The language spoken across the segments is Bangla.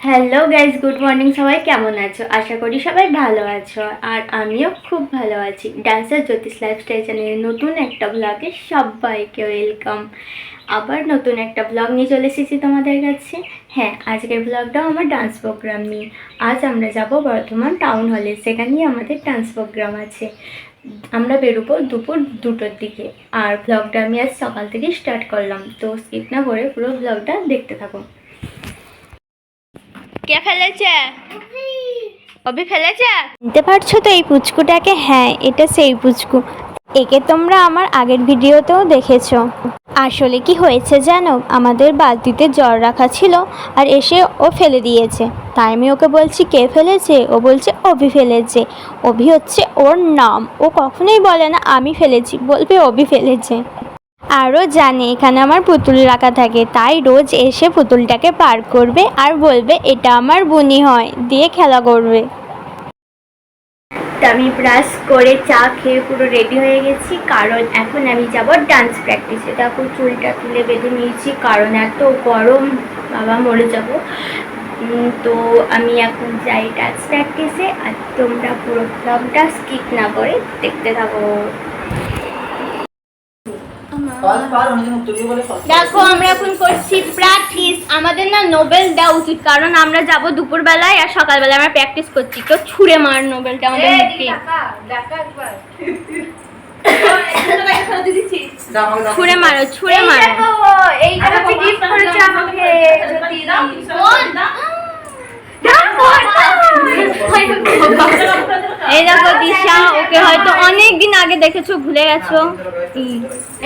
Hello guys, good morning. সবাই কেমন আছো? আশা করি সবাই ভালো আছো, আর আমিও খুব ভালো আছি। ডান্সার জ্যোতিষ লাইফস্টাইল চ্যানেলের নতুন একটা ব্লগে সবাইকে ওয়েলকাম। আবার নতুন একটা ব্লগ নিয়ে চলে এসেছি তোমাদের কাছে। হ্যাঁ, আজকের ব্লগটাও আমার ডান্স প্রোগ্রাম নিয়ে। আজ আমরা যাব বর্ধমান টাউন হলে, সেখানেই আমাদের ডান্স প্রোগ্রাম আছে। আমরা বেরোবো দুপুর 2টোর দিকে, আর ব্লগটা আমি আজ সকাল থেকে স্টার্ট করলাম, তো স্কিপ না করে পুরো ব্লগটা দেখতে থাকো। কে ফেলেছে? অভি ফেলেছে। চিনতে পারছো তো এই পুচকুটাকে? হ্যাঁ, এটা সেই পুচকু। একে তোমরা আমার আগের ভিডিওতেও দেখেছো। আসলে কি হয়েছে জানো, আমাদের বালতিতে জল রাখা ছিল আর এসে ও ফেলে দিয়েছে। তাই আমি ওকে বলছি কে ফেলেছে, ও বলছে অভি ফেলেছে। অভি হচ্ছে ওর নাম, ও কখনোই বলে না আমি ফেলেছি, বলবে অভি ফেলেছে। আরও জানে এখানে আমার পুতুল রাখা থাকে, তাই রোজ এসে পুতুলটাকে পার করবে আর বলবে এটা আমার বুনি হয়, দিয়ে খেলা করবে। আমি ব্রাশ করে চা খেয়ে পুরো রেডি হয়ে গেছি, কারণ এখন আমি যাব ডান্স প্র্যাকটিসে। দেখো চুলটা তুলে বেঁধে নিয়েছি, কারণ এত গরম, বাবা মরে যাব। তো আমি এখন যাই ডান্স প্র্যাকটিসে, আর তোমরা পুরো ব্লগটা স্কিপ না করে দেখতে থাকো। দেখো আমরা এখন করছি প্র্যাকটিস। আমাদের না নোবেল দেওয়া উচিত, কারণ আমরা যাব দুপুরবেলায় আর সকালবেলায় আমরা প্র্যাকটিস করছি। কেউ ছুঁড়ে মার নোবেলটা আমাদের মুখে, ছুঁড়ে মারো, ছুঁড়ে মারো। এই দেখো দিশা, ওকে হয়তো অনেক দিন আগে দেখেছো, ভুলে গেছো।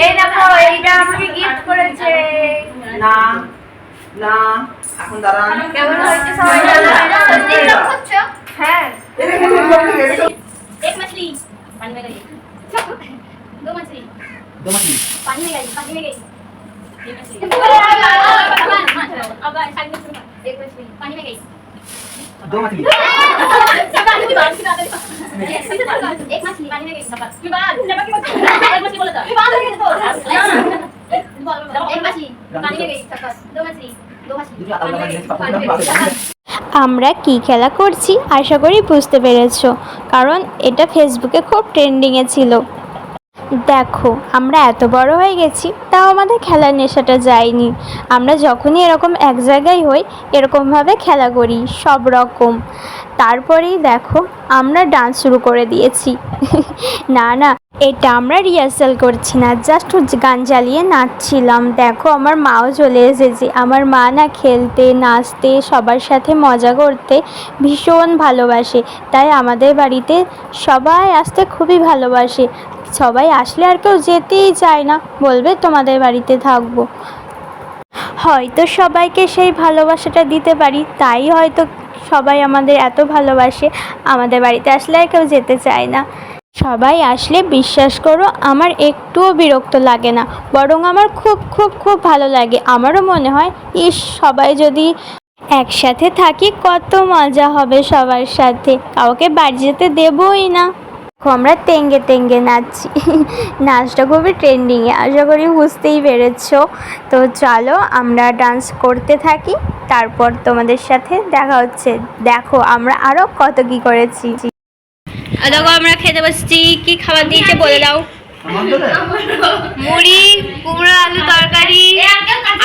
এই দেখো এইটা আমাকে গিফট করেছে। না না এখন দাঁড়ান, কেমন হয়েছে সবাই জানো? সত্যি দেখছো? হ্যাঁ। एक मछली पानी में गई, दो मछली पानी में गई, पानी में गई, ये मछली अब एक मछली पानी में गई, दो मछली एक मछली पानी में गई, एक मछली बोला था, एक मछली पानी में गई, दो मछली पानी में गई। আমরা কি খেলা করছি আশা করি বুঝতে পেরেছো, কারণ এটা ফেসবুকে খুব ট্রেন্ডিংয়ে ছিল। দেখো আমরা এত বড় হয়ে গেছি, তাও আমাদের খেলার নেশাটা যায়নি। আমরা যখনই এরকম এক জায়গায় হই, এরকমভাবে খেলা করি সব রকম। তারপরেই দেখো আমরা ডান্স শুরু করে দিয়েছি। না না, এটা আমরা রিহার্সাল করছি না, জাস্ট গান চালিয়ে নাচছিলাম। দেখো আমার মাও চলে এসেছে। আমার মা না খেলতে, নাচতে, সবার সাথে মজা করতে ভীষণ ভালোবাসে, তাই আমাদের বাড়িতে সবাই আসতে খুবই ভালোবাসে। সবাই আসলে আর কেউ যেতেই চায় না, বলবে তোমাদের বাড়িতে থাকবো। হয়তো সবাইকে সেই ভালোবাসাটা দিতে পারি, তাই হয়তো সবাই আমাদের এত ভালোবাসে। আমাদের বাড়িতে আসলে আর কেউ যেতে চায় না। সবাই আসলে বিশ্বাস করো আমার একটুও বিরক্ত লাগে না, বরং আমার খুব খুব খুব ভালো লাগে। আমারও মনে হয় ইস, সবাই যদি একসাথে থাকি কত মজা হবে সবার সাথে, কাউকে বাড়ি যেতে দেবই না। আমরা তেঙ্গে তেঙ্গে নাচছি। নাচটা খুবই ট্রেন্ডিংয়ে, আশা করি বুঝতেই পেরেছো। তো চলো আমরা ডান্স করতে থাকি, তারপর তোমাদের সাথে দেখা হচ্ছে। দেখো আমরা আরও কত কি করেছি। দেখো আমরা খেতে বসছি, কি খাবার দিয়েছে বলে দাও। মুড়ি, কুমড়ো আলু তরকারি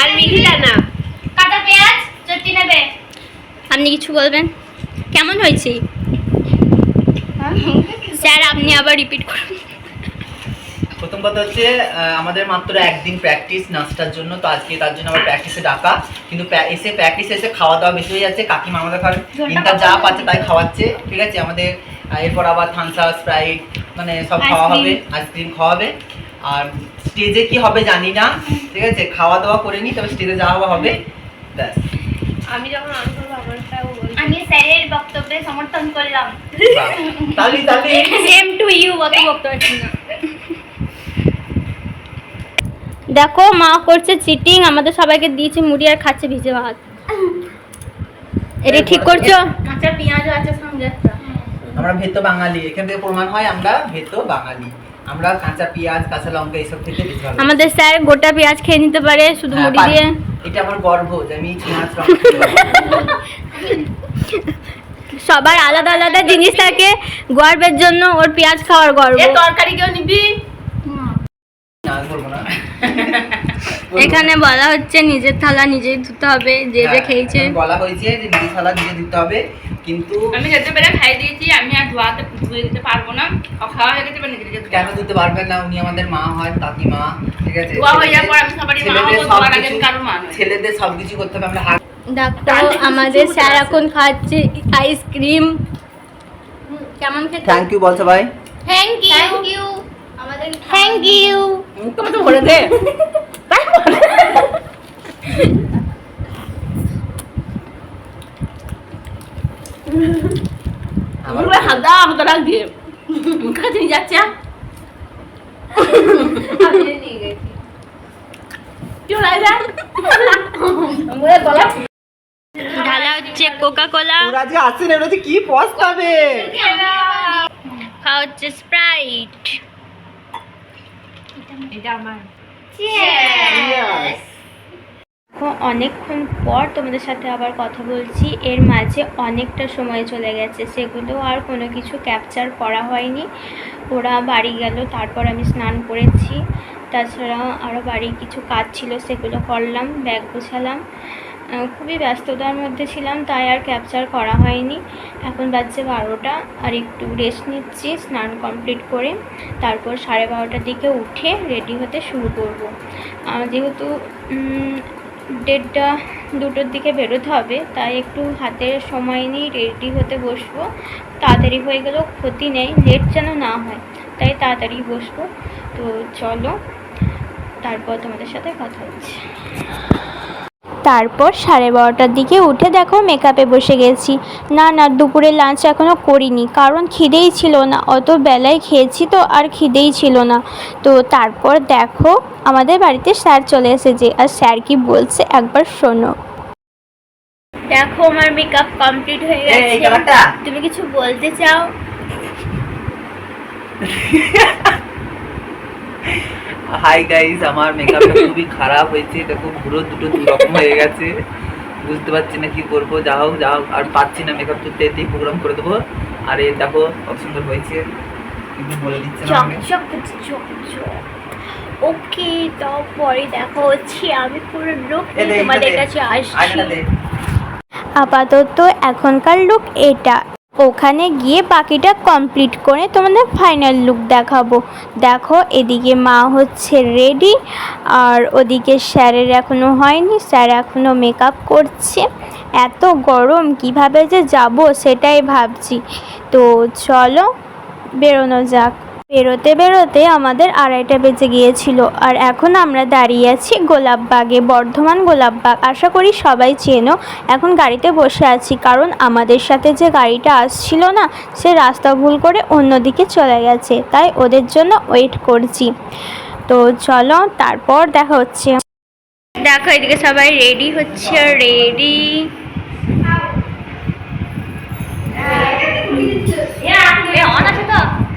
আর মিহিটা না কাটা পেঁয়াজ চটনি নেবে। আপনি কিছু বলবেন? কেমন হয়েছে স্যার? আপনি আবার রিপিট করুন। প্রথম কথা হচ্ছে আমাদের মাত্র একদিন প্র্যাকটিস নাচটার জন্য, তো আজকে তার জন্য আবার প্র্যাকটিসে ডাকা, কিন্তু প্র্যাকটিসে এসে খাওয়া দাওয়া বেশি হয়ে যাচ্ছে। কাকিমা আমাদের খাবে দিনটা যা পাচ্ছে তাই খাওয়াচ্ছে, ঠিক আছে। আমাদের এরপর আবার থামসা, স্প্রাইট মানে সব খাওয়া হবে, আইসক্রিম খাওয়াবে। আর স্টেজে কি হবে জানি না, ঠিক আছে। খাওয়া দাওয়া করে নি, তবে স্টেজে যাওয়া হবে ব্যাস। আমি যখন আমি স্যারের বক্তব্যে সমর্থন করলাম। তালি তালি। সেম টু ইউ, অত বক্তব্য না। দেখো মা করছে চিটিং, আমাদের সবাইকে দিয়েছে মুড়ি আর খাচ্ছে ভিজে ভাত। এটা ঠিক করছো? কাঁচা পেঁয়াজও আছে সঙ্গে একটা। আমরা ভেতো বাঙালি, এখান থেকে প্রমাণ হয় আমরা ভেতো বাঙালি। আমরা কাঁচা পেঁয়াজ, কাঁচা লঙ্কা এইসব খেতে বেশি ভালো। আমাদের স্যার গোটা পেঁয়াজ খেয়ে নিতে পারে শুধু মুড়ি দিয়ে। এটা আমার গর্ব যে আমি পেঁয়াজ লঙ্কা সবার আলাদা আলাদা জিনিস থাকে। গর্বের জন্য ওর পেঁয়াজ খাওয়ার গর্ব। তরকারি কেউ নিবি? না বলবো না। এখানে বলা হচ্ছে নিজের থালা নিজেই ধুতে হবে, যে যে খেয়েছে। বলা হয়েছে যে নিজের থালা নিজে দিতে হবে, কিন্তু আমি যেতে পেরে খাই দিয়েছি, আমি আর ধুয়ে দিতে পারবো না। খাওয়া হয়ে গেছে, নিজে নিজে কেন দিতে পারবেন না? উনি আমাদের মা হয়, কাকিমা, ঠিক আছে? ধোয়া হয়ে যাওয়ার পর আমি সবারই মা হবো, ধোয়ার আগে আমি কারো মা নই। ছেলেদের সবকিছু করতে হবে। আমরা হাত ডাক্তার আমাদের স্যার এখন খাচ্ছে আইসক্রিম। কেমন খেতে? থ্যাংক ইউ বলছো ভাই। থ্যাংক ইউ আমাদের থ্যাংক ইউ। তোমার তো ভরে দে। আমার হাদা হাদা রাখ দিয়ে মুখে কাছে নিয়ে যাচ্ছে। ঢালা হচ্ছে কোকা কোলা, ওরা যে আসছে না, ওরা যে কি পস্তাবে। খাওয়া হচ্ছে স্প্রাইট। এটা আমার অনেকক্ষণ পর তোমাদের সাথে আবার কথা বলছি। এর মাঝে অনেকটা সময় চলে গেছে, সেগুলো আর কোনো কিছু ক্যাপচার করা হয়নি। ওরা বাড়ি গেল, তারপর আমি স্নান করেছি। তাছাড়া আরও বাড়ির কিছু কাজ ছিল, সেগুলো করলাম, ব্যাগ গোছালাম। খুবই ব্যস্ততার মধ্যে ছিলাম, তাই আর ক্যাপচার করা হয়নি। এখন বাজছে 12টা, আর একটু রেস্ট নিচ্ছি স্নান কমপ্লিট করে। তারপর 12:30টার দিকে উঠে রেডি হতে শুরু করব। যেহেতু 1:30 2টোর দিকে বেরোতে হবে, তাই একটু হাতে সময় নিয়ে রেডি হতে বসবো। তাড়াতাড়ি হয়ে গেলেও ক্ষতি নেই, লেট যেন না হয়, তাই তাড়াতাড়ি বসবো। তো চলো, তারপর তোমাদের সাথে কথা হচ্ছে। তারপর 12:30টার দিকে উঠে দেখো মেকআপে বসে গেছি। না দুপুরে লাঞ্চ এখনও করিনি, কারণ খিদেই ছিল না। অত বেলায় খেয়েছি তো আর খিদেই ছিল না। তো তারপর দেখো আমাদের বাড়িতে স্যার চলে এসেছে, আর স্যার কি বলছে একবার শোনো। দেখো আমার মেকআপ কমপ্লিট হয়ে গেছে। তুমি কিছু বলতে চাও? হাই গাইস, আমার মেকআপটা খুবই খারাপ হয়েছে। দেখো পুরো দুটো দু রকম হয়ে গেছে, বুঝতে পারছি না কি করবো। যা হোক আর পাচ্ছি না মেকআপ করতে, এতেই প্রোগ্রাম করে দেবো। আর এই দেখো কত সুন্দর হয়েছে, কিন্তু বলে দিচ্ছে না আমাকে। ওকে, তো পরে দেখা হচ্ছে। আমি পুরো লুক তোমাদের কাছে আসছি। আপাতত এখনকার লুক এটা। ওখানে গিয়ে বাকিটা কমপ্লিট করে তোমাদের ফাইনাল লুক দেখাবো। দেখো এদিকে মা হচ্ছে রেডি, আর ওদিকে স্যারের এখনও হয়নি। স্যার এখনও মেকআপ করছে। এত গরম, কিভাবে যে যাব সেটাই ভাবছি। তো চলো বেরোনো যাক। বেরোতে আমাদের 2:30 বেজে গিয়েছিল, আর এখন আমরা দাঁড়িয়ে আছি গোলাপবাগে, বর্ধমান গোলাপবাগ। আশা করি সবাই চেনো। এখন গাড়িতে বসে আছি, কারণ আমাদের সাথে যে গাড়িটা আসছিল না, সে রাস্তা ভুল করে অন্যদিকে চলে গেছে, তাই ওদের জন্য ওয়েট করছি। তো চলো তারপর দেখা হচ্ছে। দেখো এদিকে সবাই রেডি হচ্ছে, রেডি।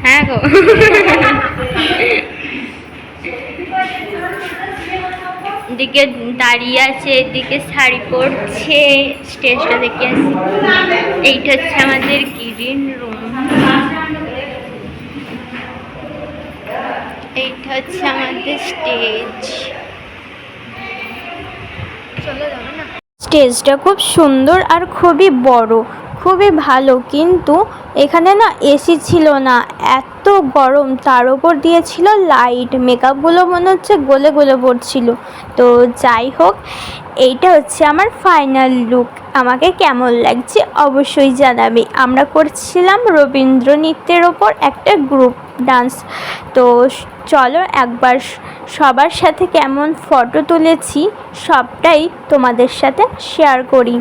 হ্যাঁ গো, এদিকে দাঁড়িয়ে আছে, এদিকে শাড়ি পরছে। স্টেজটা দেখে আসি। এইটা হচ্ছে আমাদের গ্রিন রুম, এইটা হচ্ছে আমাদের স্টেজ। স্টেজটা খুব সুন্দর আর খুবই বড়, খুবই ভালো। কিন্তু এখানে না এসি ছিল না, এত গরম। তার উপর দিয়েছিল লাইট, মেকআপগুলো মনে হচ্ছে গলে গলে পড়ছিল। তো যাই হোক, এইটা হচ্ছে আমার ফাইনাল লুক। আমাকে কেমন লাগছে অবশ্যই জানাবে। আমরা করছিলাম রবীন্দ্র নৃত্যের ওপর একটা গ্রুপ ডান্স। তো চলো একবার সবার সাথে কেমন ফটো তুলেছি সবটাই তোমাদের সাথে শেয়ার করি।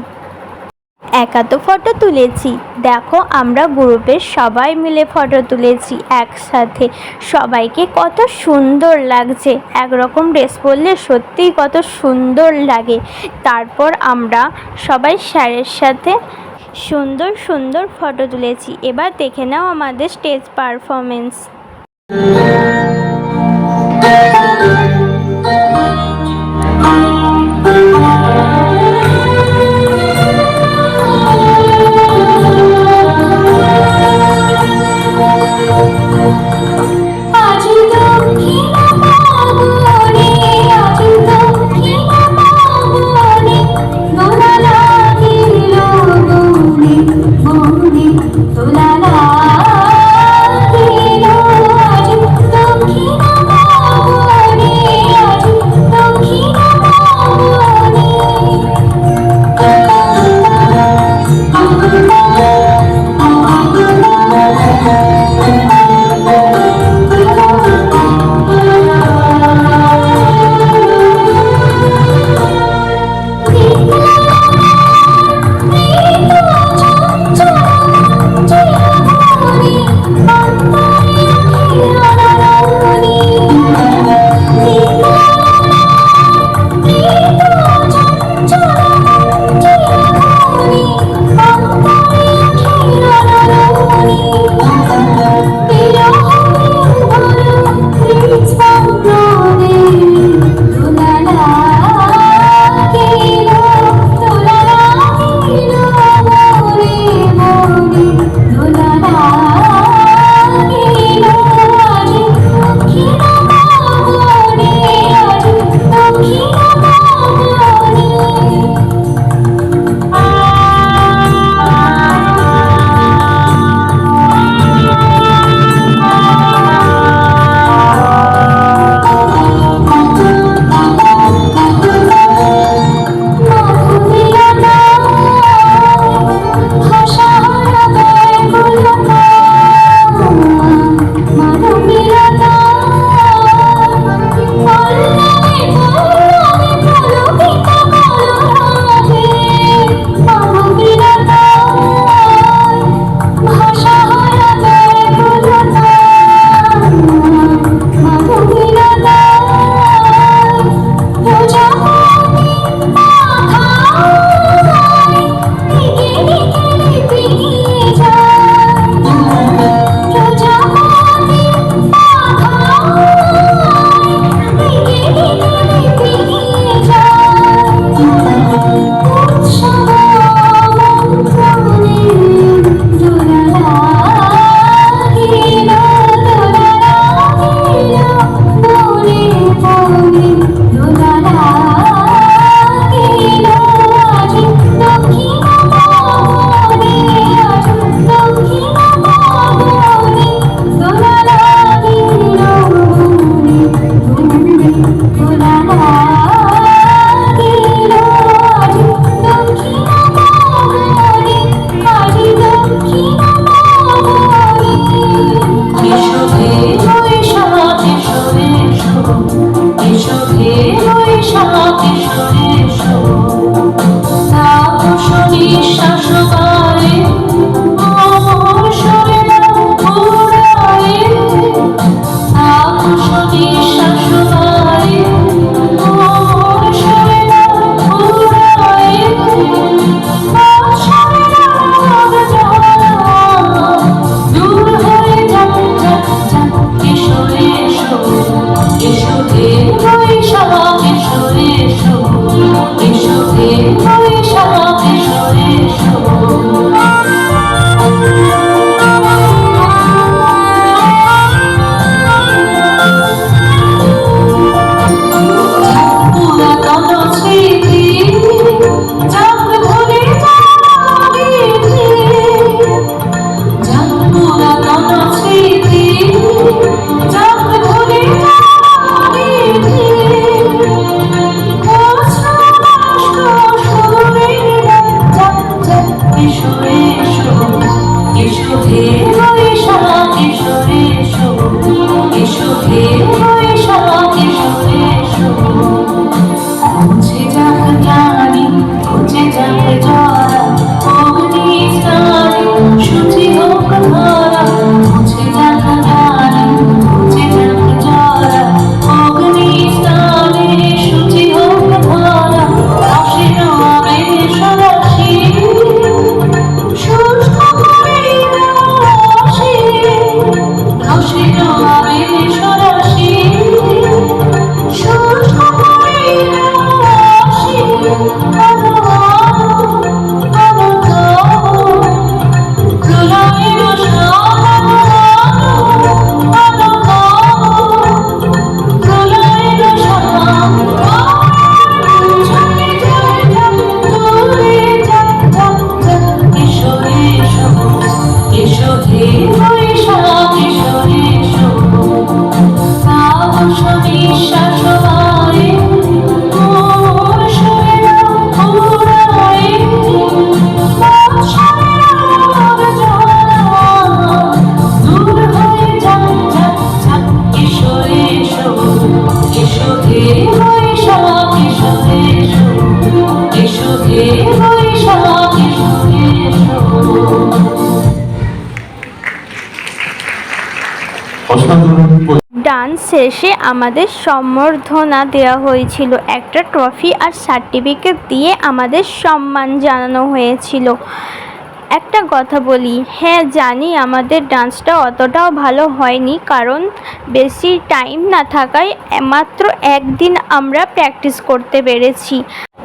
একা তো ফটো তুলেছি, দেখো আমরা গ্রুপের সবাই মিলে ফটো তুলেছি একসাথে। সবাইকে কত সুন্দর লাগছে, একরকম ড্রেস পরলে সত্যিই কত সুন্দর লাগে। তারপর আমরা সবাই স্যারের সাথে সুন্দর সুন্দর ফটো তুলেছি। এবার দেখে নাও আমাদের স্টেজ পারফরমেন্স। ডান্স শেষে আমাদের সম্বর্ধনা দেওয়া হয়েছিল, একটা ট্রফি আর সার্টিফিকেট দিয়ে আমাদের সম্মান জানানো হয়েছিল। একটা কথা বলি, হ্যাঁ জানি আমাদের ডান্সটা অতটাও ভালো হয়নি, কারণ বেশি টাইম না থাকায় মাত্র একদিন আমরা প্র্যাকটিস করতে পেরেছি।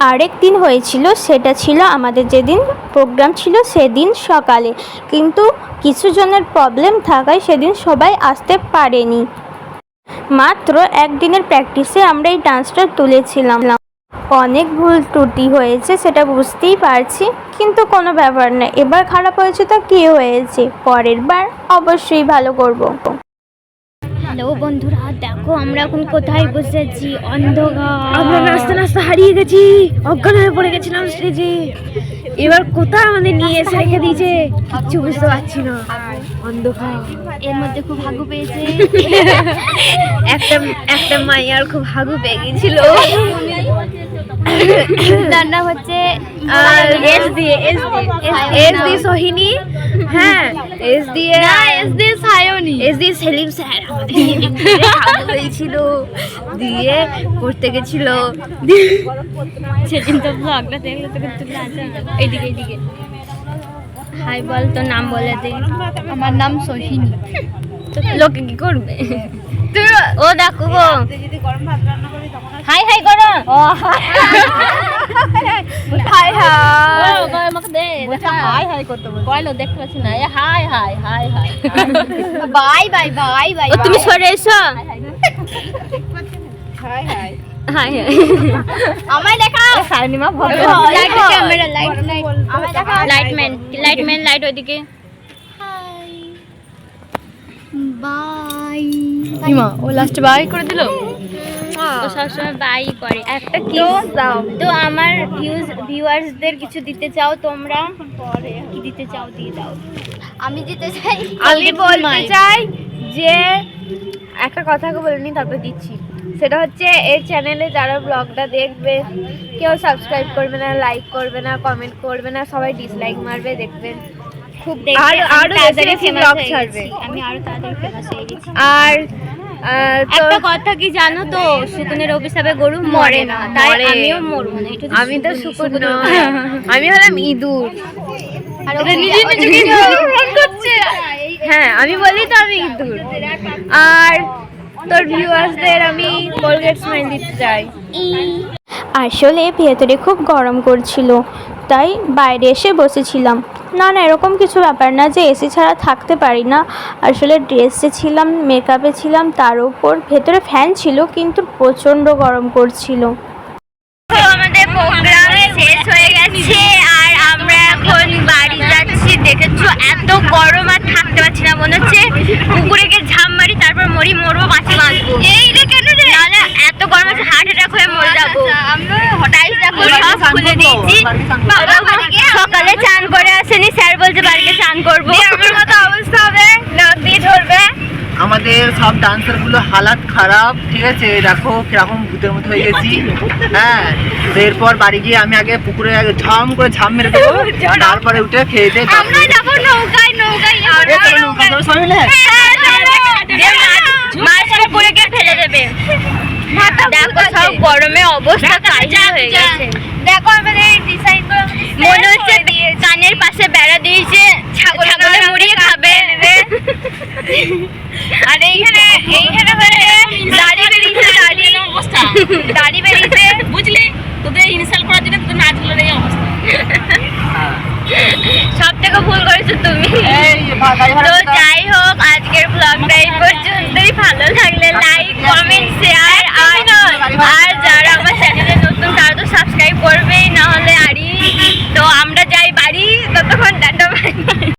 আরেক দিন হয়েছিল, সেটা ছিল আমাদের যেদিন প্রোগ্রাম ছিল সেদিন সকালে, কিন্তু কিছু জনের প্রবলেম থাকায় সেদিন সবাই আসতে পারেনি। মাত্র একদিনের প্র্যাকটিসে আমরা এই ডান্সটা তুলেছিলাম। অনেক ভুল ত্রুটি হয়েছে সেটা বুঝতেই পারছি, কিন্তু কোনো ব্যাপার না, এবার খারাপ হয়েছে তো কী হয়েছে, পরের বার অবশ্যই ভালো করব। হ্যালো বন্ধুরা, দেখো আমরা এখন কোথায় বসেছি, অন্ধকার। আমরা নাচতে নাচতে হারিয়ে গেছি, অজ্ঞান হয়ে পড়ে গেছিলাম স্টেজে। এবার কোথায় আমাদের নিয়ে এসে রেখে দিয়েছে কিচ্ছু বুঝতে পারছি না, অন্ধকার। এর মধ্যে খুব হাগু পেয়েছে। একটা মাইয়ার খুব হাগু পেয়ে গেছিল। তার নাম হচ্ছে এস দিয়ে সোহিনী, হ্যাঁ এস দিয়ে সায়নী, এস দিয়ে সেলিম স্যার হাগু পেয়েছিল, দিয়ে করতে গেছিল। সেদিন তো ব্লগটা দেখলে তোকে তুলে আসা। এইদিকে হাই বল, তোর নাম বলে দে। আমার নাম সোহিনী। লোকে কি করবে? ও দেখো গো, হাই হাই করো। হাই হাই আমাকে দে, হাই হাই করতে বল। কয়লো দেখতে পাচ্ছি না, high high high high bye bye bye bye. তুমি সরে এসো। হাই হাই হাই হাই আমায় দেখাও। সায়নিমা ভদ্র লাইট ক্যামেরা লাইট আমায় দেখাও। লাইটম্যান লাইট ওইদিকে। বাই ইমা ও লাস্টে বাই করে দিল। ও সবসময় বাই করে। একটা কিস দাও তো, আমার ভিউয়ার্সদের কিছু দিতে চাও তোমরা? কি দিতে চাও দিয়ে দাও। আমি দিতে চাই, আমি বলতে চাই যে একটা কথা বলিনি, তারপর দিচ্ছি। সেটা হচ্ছে এই চ্যানেলে যারা ব্লগটা দেখবে কেউ সাবস্ক্রাইব করবে না, লাইক করবে না, কমেন্ট করবে না, সবাই ডিসলাইক মারবে। দেখবেন খুব আরো বেশি ব্লগ ছাড়বে, আমি আরো তাড়াতাড়ি ফেমাস হয়ে গেছি। আর একটা কথা কি জানো তো, শুকুনের অভিশাপে গরু মরে না, তাই আমিও মরবো না। আমি তো শুকুর নয়, আমি হলাম ইঁদুর। হ্যাঁ আমি বলি তো আমি ইঁদুর। আর তোর ভিউয়ার্সদের আমি কোলগেট স্মাইল দিতে চাই। আসলে ভেতরে খুব গরম করছিল, তাই বাইরে এসে বসেছিলাম। না এরকম কিছু ব্যাপার না যে এসি ছাড়া থাকতে পারি না, আসলে ড্রেসে ছিলাম, মেকআপে ছিলাম, তার উপর ভেতরে ফ্যান ছিল, কিন্তু প্রচণ্ড গরম করছিল। আমাদের প্রোগ্রাম শেষ হয়ে গেছে আর আমরা এখন বাড়ি যাচ্ছি। দেখেছো এত গরম আর থাকতে পারছি না, মনে হচ্ছে পুকুরে গিয়ে ঝাঁপ মারি, তারপর মরবো, বাঁচি বাঁচবো। এই রে কেন রে, নাহলে এত গরম আছে হার্ট অ্যাটাক হয়ে মরে যাবো। টাইলস দেখো সব খুলে দিয়েছি। সকালে চান করে আসেনি, স্যার বলছে বাড়িতে চান করবো। আমার মতো অবস্থা হবে, নাক দিয়ে ঝরবে। আমাদের সব ডান্সার গুলো হালাত খারাপ, ঠিক আছে? দেখো কিরকম ভূতের মতো হয়ে গেছি। হ্যাঁ, তো এরপর বাড়ি গিয়ে আমি আগে পুকুরে ঝাম করে ঝাম মেরে দেবো, তারপরে উঠে খেয়ে দিয়ে আমরা যাবো নৌকায়। মাছটা পড়ে গিয়ে ফেলে দেবে। দেখো সব গরমে অবস্থা কাহিল হয়ে গেছে। দেখো আমাদের ডিজাইন করে মনে হচ্ছে কানের পাশে বেড়া দিয়েছে, ছাগলে মুড়িয়ে খাবে। আর এইখানে দাড়ি বেরিয়েছে, দাড়ি বেরিয়েছে, বুঝলি? তোদের ইনসাল করার জন্য তোদের নাচগুলোর এই অবস্থা। সব থেকে ভুল করেছো তুমি। তো যাই হোক, আজকের ব্লগটা এই পর্যন্তই। ভালো লাগলে লাইক, কমেন্ট, শেয়ার আর যারা আমার চ্যানেলে নতুন তারা তো সাবস্ক্রাইব করবেই, না হলে আরি। তো আমরা যাই বাড়ি, ততক্ষণ